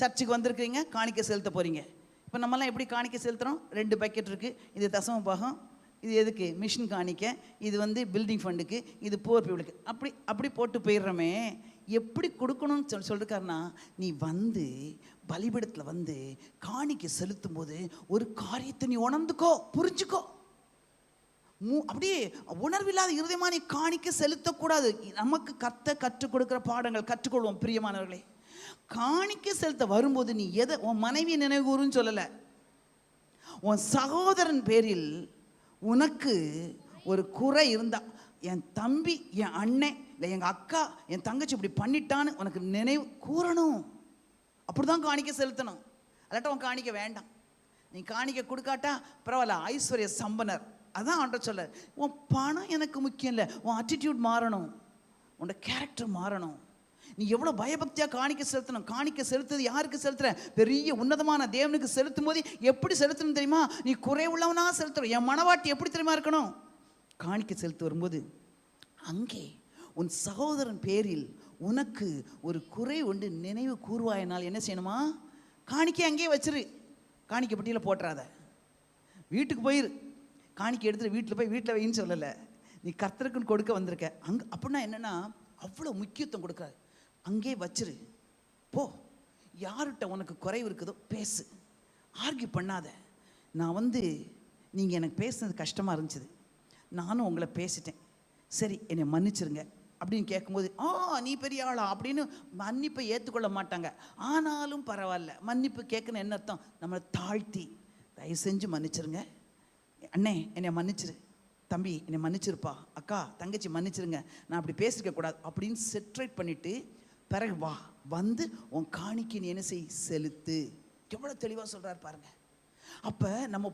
சர்ச்சுக்கு வந்திருக்கீங்க, காணிக்கை செலுத்த போகிறீங்க. இப்போ நம்மலாம் எப்படி காணிக்கை செலுத்துகிறோம்? 2 பக்கெட் இருக்குது. இது தசம பாகம், இது எதுக்கு? மிஷின் காணிக்க, இது வந்து பில்டிங் ஃபண்டுக்கு, இது போர் பீப்புளுக்கு. அப்படி போட்டு போயிடுறோமே. எப்படி கொடுக்கணும்னு சொல்லிருக்காருன்னா, நீ வந்து பலிபீடத்தில் வந்து காணிக்கை செலுத்தும் போது ஒரு காரியத்தை நீ உணர்ந்துக்கோ, புரிஞ்சுக்கோ. அப்படியே உணர்வில்லாத இருதயமா நீ காணிக்கை செலுத்தக்கூடாது. நமக்கு கற்றுக் கொடுக்குற பாடங்கள் கற்றுக்கொள்வோம் பிரியமானவர்களே. காணிக்கை செலுத்த வரும்போது நீ எதை உன் மனைவி நினைவுகூறுன்னு சொல்லலை, உன் சகோதரன் பேரில் உனக்கு ஒரு குறை இருந்தா, என் தம்பி, என் அண்ணன், இல்லை எங்கள் அக்கா, என் தங்கச்சி இப்படி பண்ணிட்டான்னு உனக்கு நினைவு கூறணும். அப்படிதான் காணிக்கை செலுத்தணும். அல்லாட்ட உன் காணிக்கை வேண்டாம். நீ காணிக்கை கொடுக்காட்டா பரவாயில்ல, ஐஸ்வர்ய சம்பனர். அதான் ஆண்ட சொல்ல, உன் பணம் எனக்கு முக்கியம் இல்லை, உன் அட்டிடியூட் மாறணும், உன்னோட கேரக்டர் மாறணும். நீ எவ்வளோ பயபக்தியாக காணிக்கை செலுத்தணும். காணிக்கை செலுத்துறது யாருக்கு செலுத்துற? பெரிய உன்னதமான தேவனுக்கு செலுத்தும் போது எப்படி செலுத்தணும் தெரியுமா? நீ குறைவுள்ளவனா செலுத்துறோம். என் மனவாட்டி எப்படி தெரியுமா இருக்கணும்? காணிக்கை செலுத்த வரும்போது அங்கே உன் சகோதரன் பேரில் உனக்கு ஒரு குறை உண்டு நினைவு கூறுவாயினால் என்ன செய்யணுமா? காணிக்கை அங்கேயே வச்சிரு, காணிக்கை பட்டியல போட்டுறாத. வீட்டுக்கு போயிரு, காணிக்கை எடுத்துட்டு வீட்டில் போய் வீட்டில் வைன்னு சொல்லலை. நீ கர்த்தருக்குன்னு கொடுக்க வந்திருக்க. அப்படின்னா என்னென்னா அவ்வளோ முக்கியத்துவம் கொடுக்குறாரு. அங்கே வச்சிரு, போ. யார்கிட்ட உனக்கு குறைவு இருக்குதோ பேசு, ஆர்கியூ பண்ணாத. நான் வந்து நீங்கள் எனக்கு பேசுனது கஷ்டமாக இருந்துச்சு, நானும் உங்களை பேசிட்டேன், சரி என்னை மன்னிச்சிருங்க அப்படின்னு கேட்கும்போது, நீ பெரிய ஆளா அப்படின்னு மன்னிப்பை ஏற்றுக்கொள்ள மாட்டாங்க. ஆனாலும் பரவாயில்ல, மன்னிப்பு கேட்கணும். என்ன அர்த்தம்? நம்மளை தாழ்த்தி, தயவு செஞ்சு மன்னிச்சிருங்க, அண்ணே என்னை மன்னிச்சிரு, தம்பி என்னை மன்னிச்சிருப்பா, அக்கா தங்கச்சி மன்னிச்சிருங்க, நான் அப்படி பேசிக்க கூடாது அப்படின்னு செட்ரேட் பண்ணிட்டு பிறகு வா, வந்து உன் காணிக்கை நீ என்ன செய்? செலுத்து. எவ்வளோ தெளிவாக சொல்கிறார் பாருங்க. அப்போ நம்ம